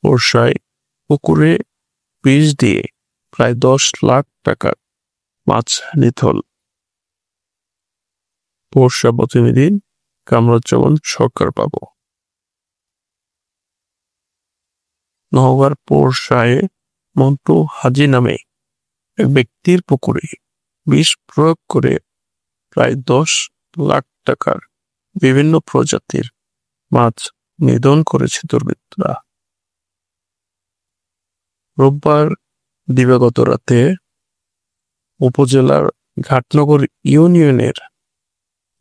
বর্ষায় পুকুরে বিষ দিয়ে প্রায় 10 লাখ টাকার মাছ নিথল। বর্ষা প্রতিনিধি কামরুজ্জামান সরকার বাবু। নওগাঁর বর্ষায় মন্টু হাজি নামে এক ব্যক্তির পুকুরে বিষ প্রয়োগ করে প্রায় 10 লাখ টাকার বিভিন্ন প্রজাতির মাছ নিধন করেছে দুর্বৃত্তরা। রোববার দিবাগত রাতে উপজেলার ঘাটনগর ইউনিয়নের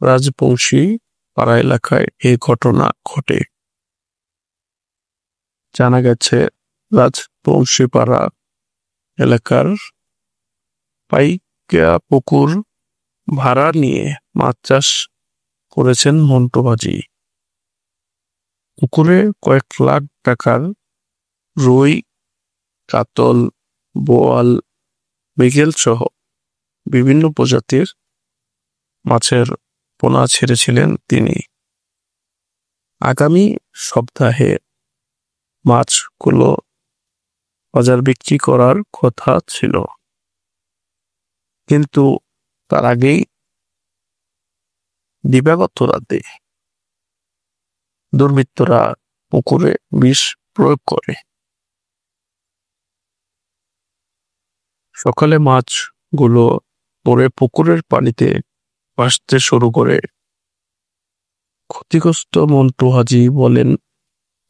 রাজবংশী পাড়া এলাকায় এই ঘটনা ঘটে। জানা গেছে, রাজবংশী পাড়া এলাকার পাইকা পুকুর ভাড়া নিয়ে মাছ চাষ করেছেন মন্টু হাজি। পুকুরে কয়েক লাখ টাকার রুই, কাতল, বোয়াল, মৃগেল সহ বিভিন্ন প্রজাতির মাছের পোনা ছেড়েছিলেন তিনি। আগামী সপ্তাহে মাছগুলো বাজার বিক্রি করার কথা ছিল, কিন্তু তার আগেই দিবাগত রাতে দুর্বৃত্তরা পুকুরে বিষ প্রয়োগ করে। সকালে মাছগুলো পরে পুকুরের পানিতে ভাসতে শুরু করে। ক্ষতিগ্রস্ত মন্টু হাজি বলেন,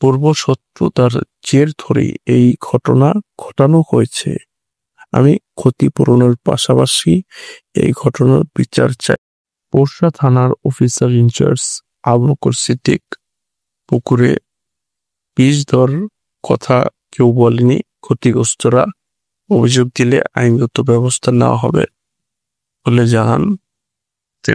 পূর্ব শত্রুতার জের ধরেই এই ঘটনা ঘটানো হয়েছে। আমি ক্ষতিপূরণের পাশাপাশি এই ঘটনার বিচার চাই। বর্ষা থানার অফিসার ইনচার্জ আবু বকর সিদ্দিক পুকুরে বিষ দেওয়ার কথা কেউ বলেনি। ক্ষতিগ্রস্তরা অভিযোগ দিলে আইনগত ব্যবস্থা নেওয়া হবে বলে জানান।